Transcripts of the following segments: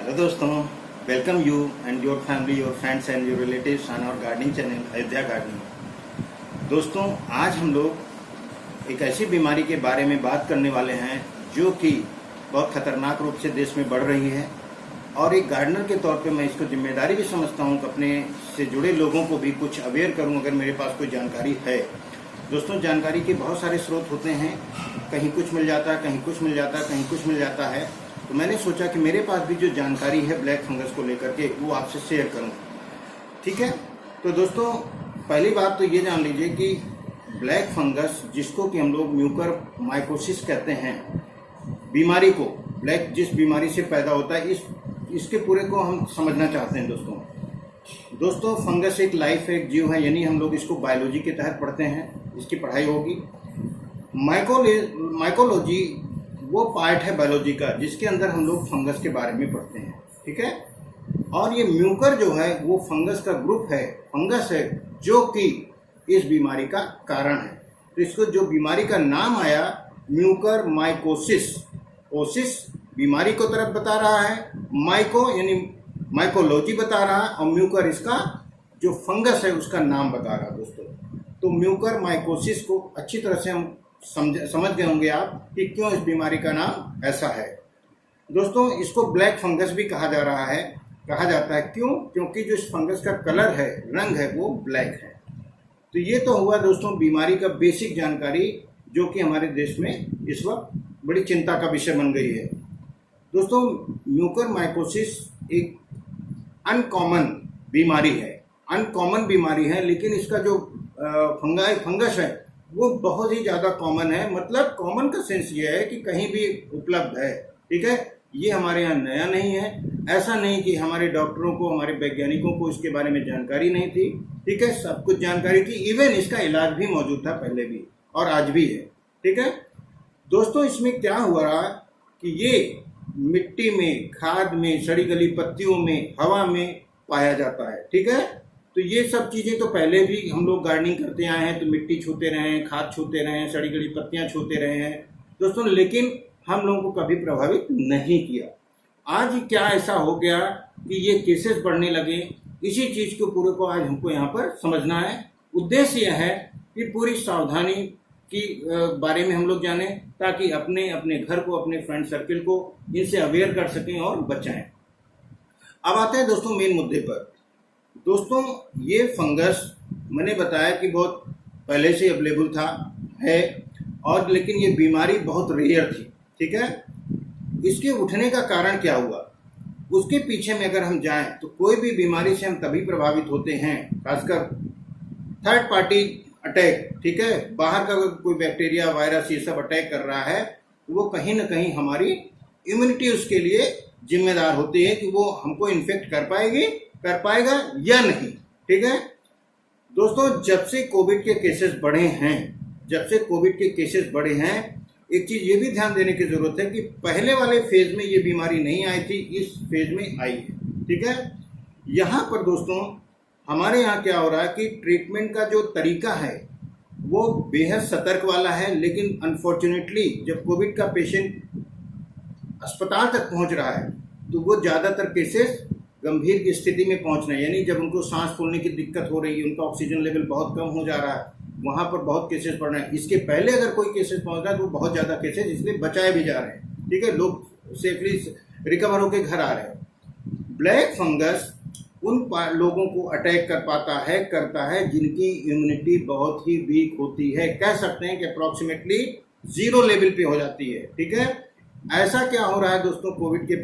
Hello दोस्तों, welcome you and your family, your friends and your relatives on our gardening channel Ayodhya gardening. दोस्तों, आज हम लोग एक ऐसी बीमारी के बारे में बात करने वाले हैं जो कि बहुत खतरनाक रूप से देश में बढ़ रही है और एक गार्डनर के तौर पे मैं इसको जिम्मेदारी भी समझता हूँ कि अपने से जुड़े लोगों को भी कुछ अवेयर करूँ अगर मेरे पास कोई जानकारी है। दोस्तों, जानकारी के बहुत सारे स्रोत होते हैं, कहीं कुछ मिल जाता है, कहीं कुछ मिल जाता है, कहीं कुछ मिल जाता है। तो मैंने सोचा कि मेरे पास भी जो जानकारी है ब्लैक फंगस को लेकर के वो आपसे शेयर करूं। ठीक है, तो दोस्तों पहली बात तो ये जान लीजिए कि ब्लैक फंगस, जिसको कि हम लोग म्यूकर माइकोसिस कहते हैं, बीमारी को ब्लैक जिस बीमारी से पैदा होता है, इसके पूरे को हम समझना चाहते हैं। दोस्तों फंगस एक लाइफ है, एक जीव है, यानी हम लोग इसको बायोलॉजी के तहत पढ़ते हैं, इसकी पढ़ाई होगी। माइकोलॉजी वो पार्ट है बायोलॉजी का जिसके अंदर हम लोग फंगस के बारे में पढ़ते हैं। ठीक है, और ये म्यूकर जो है वो फंगस का ग्रुप है, फंगस है जो कि इस बीमारी का कारण है। तो इसको जो बीमारी का नाम आया म्यूकर माइकोसिस, ओसिस बीमारी को तरफ बता रहा है, माइको यानी माइकोलॉजी बता रहा है और म्यूकर इसका जो फंगस है उसका नाम बता रहा है। दोस्तों, तो म्यूकर माइकोसिस को अच्छी तरह से हम समझ गए होंगे आप कि क्यों इस बीमारी का नाम ऐसा है। दोस्तों, इसको ब्लैक फंगस भी कहा जाता है। क्यों? क्योंकि जो इस फंगस का कलर है, रंग है, वो ब्लैक है। तो ये तो हुआ दोस्तों बीमारी का बेसिक जानकारी, जो कि हमारे देश में इस वक्त बड़ी चिंता का विषय बन गई है। दोस्तों, म्यूकर माइकोसिस एक अनकॉमन बीमारी है, लेकिन इसका जो फंगस है वो बहुत ही ज़्यादा कॉमन है। मतलब कॉमन का सेंस ये है कि कहीं भी उपलब्ध है। ठीक है, ये हमारे यहाँ नया नहीं है। ऐसा नहीं कि हमारे डॉक्टरों को, हमारे वैज्ञानिकों को इसके बारे में जानकारी नहीं थी। ठीक है, सब कुछ जानकारी थी, इवन इसका इलाज भी मौजूद था पहले भी और आज भी है। ठीक है दोस्तों, इसमें क्या हुआ रहा कि ये मिट्टी में, खाद में, सड़ी गली पत्तियों में, हवा में पाया जाता है। ठीक है, तो ये सब चीज़ें तो पहले भी हम लोग गार्डनिंग करते आए हैं, तो मिट्टी छूते रहे हैं, खाद छूते रहे हैं, सड़ी गली पत्तियां छूते रहे हैं दोस्तों, लेकिन हम लोगों को कभी प्रभावित नहीं किया। आज क्या ऐसा हो गया कि ये केसेस बढ़ने लगे? इसी चीज़ को पूरे को आज हमको यहाँ पर समझना है। उद्देश्य यह है कि पूरी सावधानी की बारे में हम लोग जाने, ताकि अपने घर को, अपने फ्रेंड सर्किल को इनसे अवेयर कर सकें और बचाएं। अब आते हैं दोस्तों मेन मुद्दे पर। दोस्तों, ये फंगस मैंने बताया कि बहुत पहले से अवेलेबल है, और लेकिन ये बीमारी बहुत रेयर थी। ठीक है, इसके उठने का कारण क्या हुआ, उसके पीछे में अगर हम जाएं तो कोई भी बीमारी से हम तभी प्रभावित होते हैं, खासकर थर्ड पार्टी अटैक। ठीक है, बाहर का कोई बैक्टीरिया, वायरस, ये सब अटैक कर रहा है, तो वो कहीं ना कहीं हमारी इम्यूनिटी उसके लिए जिम्मेदार होती है कि वो हमको इन्फेक्ट कर पाएगा या नहीं। ठीक है दोस्तों, जब से कोविड के केसेस बढ़े हैं, एक चीज ये भी ध्यान देने की जरूरत है कि पहले वाले फेज में ये बीमारी नहीं आई थी, इस फेज में आई है। ठीक है, यहाँ पर दोस्तों हमारे यहाँ क्या हो रहा है कि ट्रीटमेंट का जो तरीका है वो बेहद सतर्क वाला है, लेकिन अनफॉर्चुनेटली जब कोविड का पेशेंट अस्पताल तक पहुंच रहा है तो वो ज़्यादातर केसेस गंभीर की स्थिति में पहुंचना, यानी जब उनको सांस फूलने की दिक्कत हो रही है, उनका ऑक्सीजन लेवल बहुत कम हो जा रहा है, वहां पर बहुत केसेस बढ़ रहे हैं। इसके पहले अगर कोई केसेस पहुंच रहा है तो बहुत ज़्यादा केसेस इसलिए बचाए भी जा रहे हैं। ठीक है, लोग सेफली रिकवर होकर घर आ रहे हैं। ब्लैक फंगस उन लोगों को अटैक करता है जिनकी इम्यूनिटी बहुत ही वीक होती है, कह सकते हैं कि अप्रॉक्सीमेटली 0 लेवल पे हो जाती है। ठीक है, ऐसा क्या हो रहा है दोस्तों कोविड के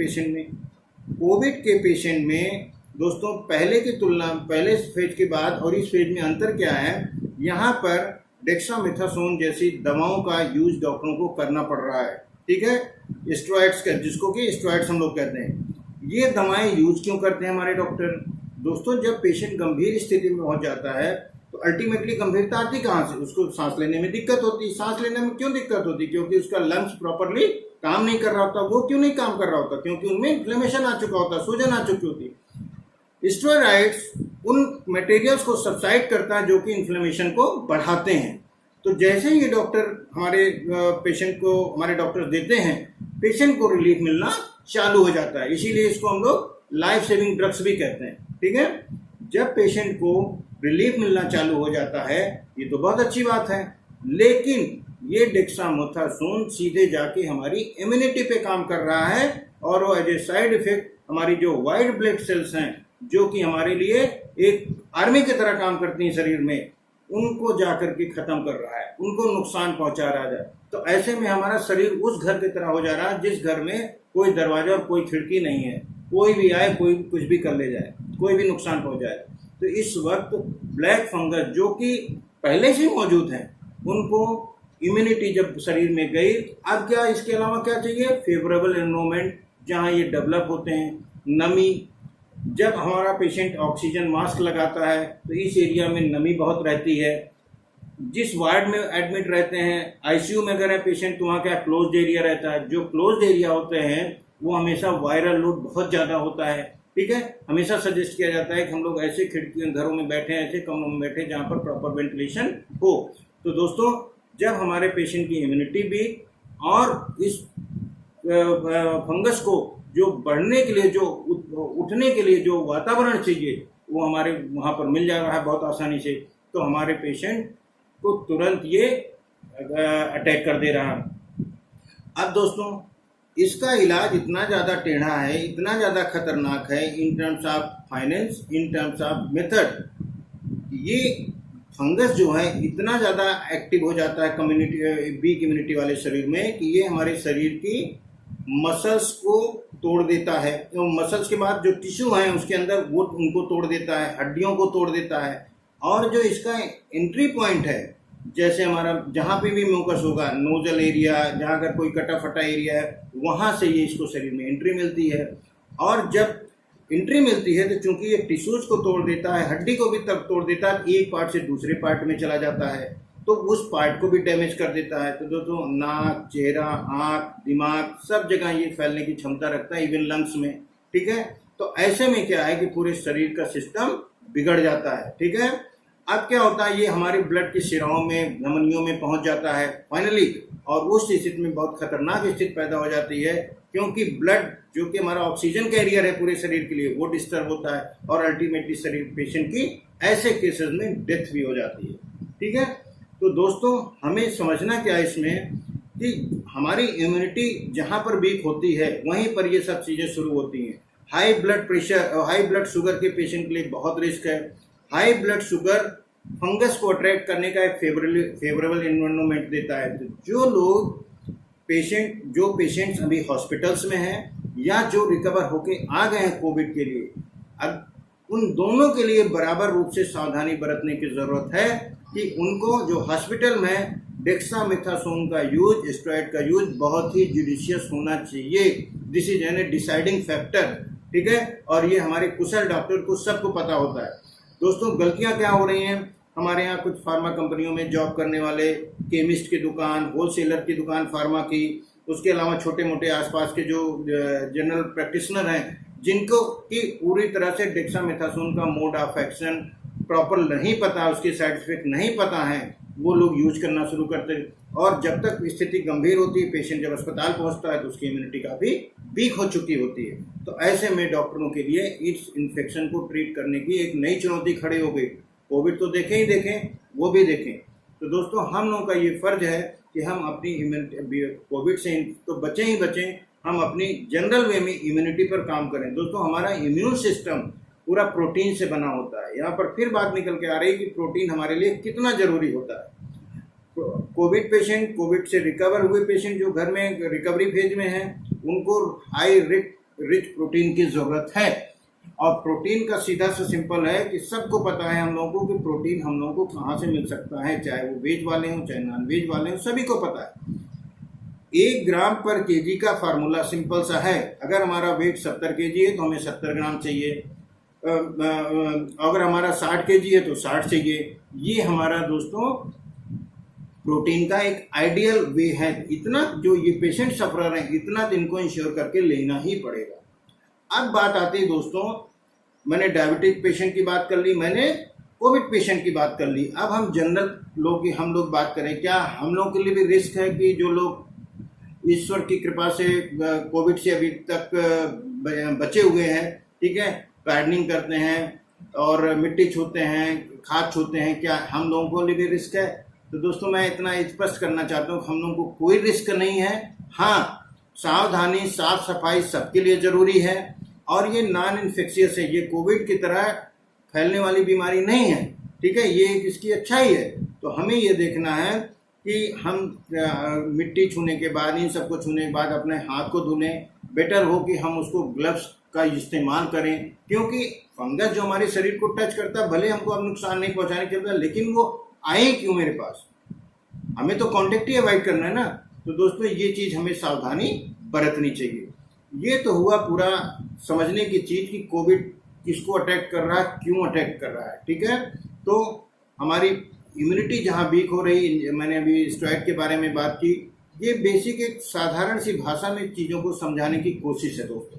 पेशेंट में दोस्तों, पहले की तुलना, पहले फेज के बाद और इस फेज में अंतर क्या है, यहाँ पर डेक्सामेथासोन जैसी दवाओं का यूज डॉक्टरों को करना पड़ रहा है। ठीक है, स्टेरॉइड्स का, जिसको कि स्टेरॉइड्स हम लोग कहते हैं, ये दवाएं यूज क्यों करते हैं हमारे डॉक्टर? दोस्तों, जब पेशेंट गंभीर स्थिति में पहुंच जाता है तो अल्टीमेटली गंभीरता आती कहाँ से? उसको सांस लेने में दिक्कत होती है। सांस लेने में क्यों दिक्कत होती? क्योंकि उसका लंग्स प्रॉपरली काम नहीं कर रहा होता। वो क्यों नहीं काम कर रहा होता? क्योंकि उनमें इन्फ्लेमेशन आ चुका होता, सूजन आ चुकी होती। स्टेरॉइड्स उन मटेरियल्स को सब्साइड करता है जो कि इन्फ्लेमेशन को बढ़ाते हैं। तो जैसे ये डॉक्टर हमारे पेशेंट को, हमारे डॉक्टर देते हैं, पेशेंट को रिलीफ मिलना चालू हो जाता है। इसीलिए इसको हम लोग लाइफ सेविंग ड्रग्स भी कहते हैं। ठीक है, जब पेशेंट को रिलीफ मिलना चालू हो जाता है, ये तो बहुत अच्छी बात है, लेकिन ये डेक्सामेथासोन सीधे जाके हमारी इम्यूनिटी पे काम कर रहा है और वो एज ए साइड इफेक्ट हमारी जो वाइट ब्लड सेल्स हैं, जो कि हमारे लिए एक आर्मी की तरह काम करती हैं शरीर में, उनको जाकर के खत्म कर रहा है, उनको नुकसान पहुंचा रहा है। तो ऐसे में हमारा शरीर उस घर की तरह हो जा रहा है जिस घर में कोई दरवाजा और कोई खिड़की नहीं है, कोई भी आए, कोई कुछ भी कर ले जाए, कोई भी नुकसान पहुंचाए। तो इस वक्त ब्लैक फंगस जो कि पहले से मौजूद हैं, उनको इम्यूनिटी जब शरीर में गई, अब क्या इसके अलावा क्या चाहिए? फेवरेबल एनवायरनमेंट जहाँ ये डेवलप होते हैं, नमी। जब हमारा पेशेंट ऑक्सीजन मास्क लगाता है तो इस एरिया में नमी बहुत रहती है। जिस वार्ड में एडमिट रहते हैं, आईसीयू में अगर है पेशेंट, तो वहाँ क्या क्लोज्ड एरिया रहता है। जो क्लोज्ड एरिया होते हैं वो हमेशा वायरल लोड बहुत ज़्यादा होता है। ठीक है, हमेशा सजेस्ट किया जाता है कि हम लोग ऐसे खिड़कियों घरों में बैठे, ऐसे कमरों में बैठे जहाँ पर प्रॉपर वेंटिलेशन हो। तो दोस्तों, जब हमारे पेशेंट की इम्यूनिटी भी और इस फंगस को जो बढ़ने के लिए, जो उठने के लिए जो वातावरण चाहिए, वो हमारे वहाँ पर मिल जा रहा है बहुत आसानी से, तो हमारे पेशेंट को तुरंत ये अटैक कर दे रहा है। अब दोस्तों, इसका इलाज इतना ज़्यादा टेढ़ा है, इतना ज़्यादा खतरनाक है in terms of finance, in terms of method. ये फंगस जो है इतना ज़्यादा एक्टिव हो जाता है कम्युनिटी, वीक इम्यूनिटी वाले शरीर में, कि ये हमारे शरीर की मसल्स को तोड़ देता है। तो मसल्स के बाद जो टिश्यू हैं उसके अंदर, वो उनको तोड़ देता है, हड्डियों को तोड़ देता है। और जो इसका एंट्री पॉइंट है, जैसे हमारा जहाँ पे भी म्यूकस होगा, नोजल एरिया, जहाँ अगर कोई कटा फटा एरिया है, वहाँ से ये इसको शरीर में एंट्री मिलती है। और जब एंट्री मिलती है तो चूंकि ये टिश्यूज को तोड़ देता है, हड्डी को भी तब तोड़ देता है, एक पार्ट से दूसरे पार्ट में चला जाता है, तो उस पार्ट को भी डैमेज कर देता है। तो दोस्तों, नाक, चेहरा, आँख, दिमाग, सब जगह ये फैलने की क्षमता रखता है, इवन लंग्स में। ठीक है, तो ऐसे में क्या है कि पूरे शरीर का सिस्टम बिगड़ जाता है। ठीक है, अब क्या होता है, ये हमारे ब्लड की शिराओं में, धमनियों में पहुंच जाता है फाइनली, और उस स्थिति में बहुत खतरनाक स्थिति पैदा हो जाती है, क्योंकि ब्लड जो कि हमारा ऑक्सीजन कैरियर है पूरे शरीर के लिए, वो डिस्टर्ब होता है और अल्टीमेटली शरीर पेशेंट की ऐसे केसेस में डेथ भी हो जाती है। ठीक है, तो दोस्तों, हमें समझना क्या है इसमें कि हमारी इम्यूनिटी जहाँ पर वीक होती है वहीं पर ये सब चीज़ें शुरू होती हैं। हाई ब्लड प्रेशर और हाई ब्लड शुगर के पेशेंट के लिए बहुत रिस्क है। हाई ब्लड शुगर फंगस को अट्रैक्ट करने का एक फेवरेबल एनवायरनमेंट देता है। तो जो पेशेंट्स अभी हॉस्पिटल्स में हैं या जो रिकवर होके आ गए हैं कोविड के लिए, अब उन दोनों के लिए बराबर रूप से सावधानी बरतने की ज़रूरत है कि उनको जो हॉस्पिटल में डेक्सामेथासोन का यूज, स्टेरॉइड का यूज बहुत ही जुडिशियस होना चाहिए। This is an A deciding factor. ठीक है, और ये हमारे कुशल डॉक्टर को सबको पता होता है। दोस्तों, गलतियां क्या हो रही हैं, हमारे यहाँ कुछ फार्मा कंपनियों में जॉब करने वाले, केमिस्ट की दुकान, होलसेलर की दुकान फार्मा की, उसके अलावा छोटे मोटे आसपास के जो जनरल प्रैक्टिशनर हैं, जिनको कि पूरी तरह से डेक्सामेथासोन का मोड ऑफ एक्शन प्रॉपर नहीं पता, उसके साइड इफेक्ट नहीं पता है, वो लोग यूज करना शुरू करते हैं। और जब तक स्थिति गंभीर होती है, पेशेंट जब अस्पताल पहुंचता है तो उसकी इम्यूनिटी काफ़ी वीक हो चुकी होती है। तो ऐसे में डॉक्टरों के लिए इस इन्फेक्शन को ट्रीट करने की एक नई चुनौती खड़ी हो गई। कोविड तो देखें ही देखें, वो भी देखें। तो दोस्तों, हम लोगों का ये फर्ज है कि हम अपनी इम्यूनिटी, कोविड से तो बचें ही बचें, हम अपनी जनरल वे में इम्यूनिटी पर काम करें। दोस्तों, हमारा इम्यून सिस्टम पूरा प्रोटीन से बना होता है। यहाँ पर फिर बात निकल के आ रही है कि प्रोटीन हमारे लिए कितना जरूरी होता है। कोविड पेशेंट, कोविड से रिकवर हुए पेशेंट जो घर में रिकवरी फेज में हैं, उनको हाई रिच प्रोटीन की ज़रूरत है। और प्रोटीन का सीधा सा सिंपल है कि सबको पता है हम लोगों को कि प्रोटीन हम लोगों को कहाँ से मिल सकता है, चाहे वो वेज वाले हों चाहे नॉन वेज वाले हों, सभी को पता है। 1 ग्राम पर केजी का फार्मूला सिंपल सा है। अगर हमारा वेट 70 केजी है तो हमें 70 ग्राम चाहिए, अगर हमारा 60 केजी है तो 60 चाहिए। ये हमारा दोस्तों प्रोटीन का एक आइडियल वे है। इतना जो ये पेशेंट सफरर हैं, इतना इनको इंश्योर करके लेना ही पड़ेगा। अब बात आती है दोस्तों, मैंने डायबिटिक पेशेंट की बात कर ली, मैंने कोविड पेशेंट की बात कर ली। अब हम जनरल लोग की हम लोग बात करें, क्या हम लोग के लिए भी रिस्क है कि जो लोग ईश्वर की कृपा से कोविड से अभी तक बचे हुए हैं, ठीक है। गार्डनिंग करते हैं और मिट्टी छूते हैं, खाद छूते हैं, क्या हम लोगों को भी रिस्क है? तो दोस्तों मैं इतना स्पष्ट करना चाहता हूँ, हम लोगों को कोई रिस्क नहीं है। हाँ, सावधानी, साफ सफाई सबके लिए जरूरी है, और ये नॉन इन्फेक्शियस है, ये कोविड की तरह फैलने वाली बीमारी नहीं है, ठीक है। ये इसकी अच्छाई है। तो हमें ये देखना है कि हम मिट्टी छूने के बाद, इन सबको छूने के बाद अपने हाथ को धुलें। बेटर हो कि हम उसको ग्लव्स का इस्तेमाल करें, क्योंकि फंगस जो हमारे शरीर को टच करता है, भले हमको अब नुकसान नहीं पहुंचाने के लिए, लेकिन वो आए क्यों मेरे पास? हमें तो कांटेक्ट ही अवॉइड करना है ना। तो दोस्तों ये चीज हमें सावधानी बरतनी चाहिए। ये तो हुआ पूरा समझने की चीज कि कोविड किसको अटैक कर रहा है, क्यों अटैक कर रहा है, ठीक है। तो हमारी इम्यूनिटी जहाँ वीक हो रही, मैंने अभी स्टेरॉइड के बारे में बात की। ये बेसिक एक साधारण सी भाषा में चीज़ों को समझाने की कोशिश है दोस्तों।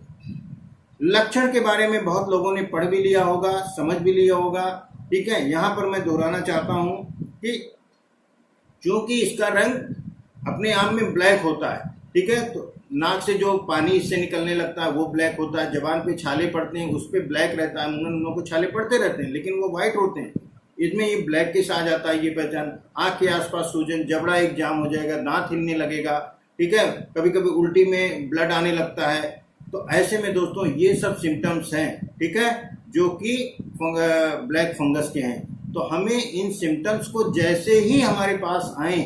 लक्षण के बारे में बहुत लोगों ने पढ़ भी लिया होगा, समझ भी लिया होगा, ठीक है। यहाँ पर मैं दोहराना चाहता हूँ कि चूंकि इसका रंग अपने आप में ब्लैक होता है, ठीक है, तो नाक से जो पानी इससे निकलने लगता है वो ब्लैक होता है, जबान पे छाले पड़ते हैं उस पर ब्लैक रहता है, उन को छाले पड़ते रहते हैं लेकिन वो वाइट होते हैं, इसमें ये ब्लैक किस आ जाता है ये पहचान। आँख के आसपास सूजन, जबड़ा एक जाम हो जाएगा, दांत हिलने लगेगा, ठीक है, कभी कभी उल्टी में ब्लड आने लगता है। तो ऐसे में दोस्तों ये सब सिम्टम्स हैं, ठीक है, जो कि ब्लैक फंगस के हैं। तो हमें इन सिम्टम्स को जैसे ही हमारे पास आए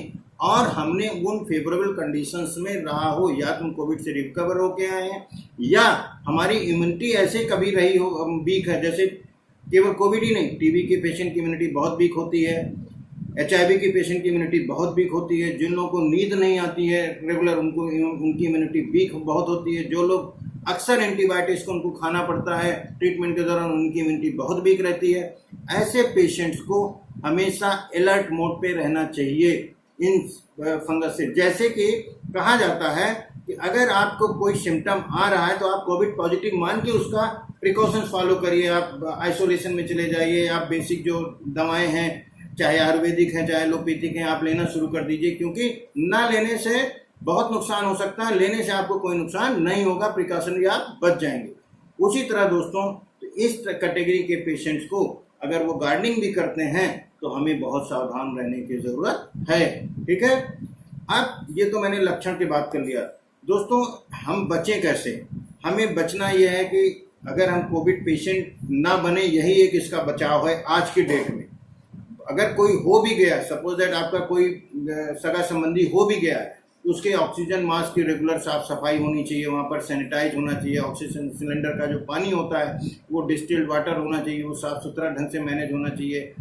और हमने उन फेवरेबल कंडीशंस में रहा हो, या तुम कोविड से रिकवर होके आए हैं, या हमारी इम्यूनिटी ऐसे कभी रही हो वीक है, जैसे केवल कोविड ही नहीं, टीबी के पेशेंट की इम्यूनिटी बहुत वीक होती है, HIV के पेशेंट की इम्यूनिटी बहुत वीक होती है, जिन लोगों को नींद नहीं आती है रेगुलर उनकी इम्यूनिटी वीक बहुत होती है, जो लोग अक्सर एंटीबायोटिक्स को उनको खाना पड़ता है ट्रीटमेंट के दौरान उनकी इम्यूनिटी बहुत वीक रहती है। ऐसे पेशेंट्स को हमेशा अलर्ट मोड पे रहना चाहिए इन फंगस से। जैसे कि कहा जाता है कि अगर आपको कोई सिम्टम आ रहा है तो आप कोविड पॉजिटिव मान के उसका प्रिकॉशंस फॉलो करिए, आप आइसोलेशन में चले जाइए, आप बेसिक जो दवाएं हैं चाहे आयुर्वेदिक हैं चाहे एलोपैथिक हैं आप लेना शुरू कर दीजिए, क्योंकि ना लेने से बहुत नुकसान हो सकता है, लेने से आपको कोई नुकसान नहीं होगा, प्रिकॉशन आप बच जाएंगे। उसी तरह दोस्तों इस कैटेगरी के पेशेंट्स को अगर वो गार्डनिंग भी करते हैं तो हमें बहुत सावधान रहने की जरूरत है, ठीक है। अब ये तो मैंने लक्षण की बात कर लिया दोस्तों, हम बचें कैसे? हमें बचना यह है कि अगर हम कोविड पेशेंट ना बने, यही एक इसका बचाव है आज की डेट में। अगर कोई हो भी गया, सपोज दैट आपका कोई सगा संबंधी हो भी गया है, उसके ऑक्सीजन मास्क की रेगुलर साफ सफाई होनी चाहिए, वहाँ पर सैनिटाइज होना चाहिए, ऑक्सीजन सिलेंडर का जो पानी होता है वो डिस्टिल्ड वाटर होना चाहिए, वो साफ सुथरा ढंग से मैनेज होना चाहिए,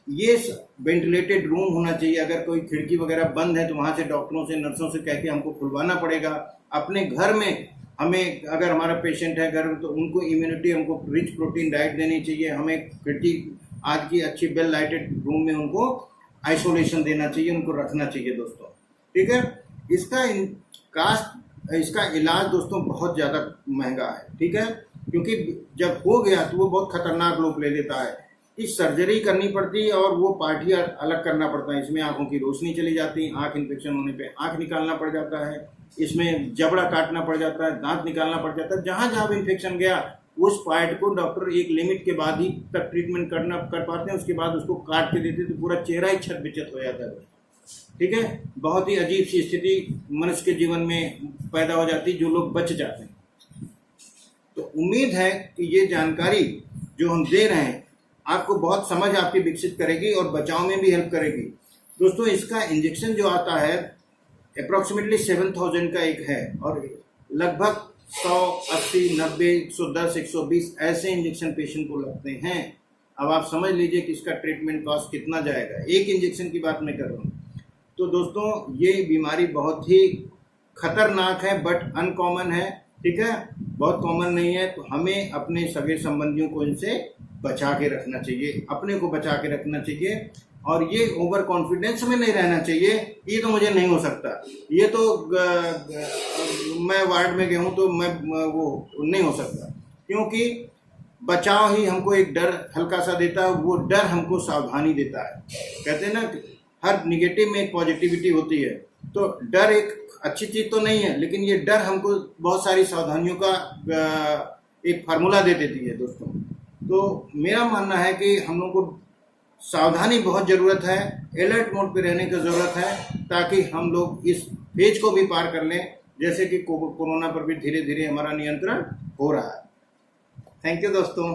ये वेंटिलेटेड रूम होना चाहिए। अगर कोई खिड़की वगैरह बंद है तो वहाँ से डॉक्टरों से नर्सों से कह के हमको खुलवाना पड़ेगा। अपने घर में हमें अगर हमारा पेशेंट है घर में तो उनको इम्यूनिटी, हमको रिच प्रोटीन डाइट देनी चाहिए, हमें खिड़की आज की अच्छी वेल लाइटेड रूम में उनको आइसोलेशन देना चाहिए, उनको रखना चाहिए दोस्तों, ठीक है। इसका इलाज दोस्तों बहुत ज़्यादा महंगा है, ठीक है, क्योंकि जब हो गया तो वो बहुत खतरनाक रूप ले लेता है। इस सर्जरी करनी पड़ती है और वो पार्टी अलग करना पड़ता है, इसमें आंखों की रोशनी चली जाती है, आंख इन्फेक्शन होने पे आंख निकालना पड़ जाता है, इसमें जबड़ा काटना पड़ जाता है, दांत निकालना पड़ जाता है, जहाँ जहाँ भी इन्फेक्शन गया उस पार्ट को डॉक्टर एक लिमिट के बाद ही तक ट्रीटमेंट कर पाते हैं, उसके बाद उसको काट के देते तो पूरा चेहरा ही छत बिचत हो जाता है, ठीक है। बहुत ही अजीब सी स्थिति मनुष्य के जीवन में पैदा हो जाती है, जो लोग बच जाते हैं। तो उम्मीद है कि ये जानकारी जो हम दे रहे हैं आपको बहुत समझ आपकी विकसित करेगी और बचाव में भी हेल्प करेगी। दोस्तों इसका इंजेक्शन जो आता है अप्रॉक्सीमेटली 7000 का एक है और लगभग 100, 80, 90, 110, 120 ऐसे इंजेक्शन पेशेंट को लगते हैं। अब आप समझ लीजिए कि इसका ट्रीटमेंट कॉस्ट कितना जाएगा, एक इंजेक्शन की बात मैं कर रहा हूँ। तो दोस्तों ये बीमारी बहुत ही खतरनाक है बट अनकॉमन है, ठीक है, बहुत कॉमन नहीं है। तो हमें अपने सगे संबंधियों को इनसे बचा के रखना चाहिए, अपने को बचा के रखना चाहिए और ये ओवर कॉन्फिडेंस में नहीं रहना चाहिए, ये तो मुझे नहीं हो सकता, ये तो मैं वार्ड में गया हूँ तो मैं वो नहीं हो सकता, क्योंकि बचाव ही हमको एक डर हल्का सा देता है, वो डर हमको सावधानी देता है। कहते हैं ना हर निगेटिव में एक पॉजिटिविटी होती है, तो डर एक अच्छी चीज़ तो नहीं है, लेकिन ये डर हमको बहुत सारी सावधानियों का एक फार्मूला दे देती है दोस्तों। तो मेरा मानना है कि हम लोग को सावधानी बहुत ज़रूरत है, अलर्ट मोड पे रहने की ज़रूरत है, ताकि हम लोग इस फेज को भी पार कर लें, जैसे कि कोरोना पर भी धीरे धीरे हमारा नियंत्रण हो रहा है। थैंक यू दोस्तों।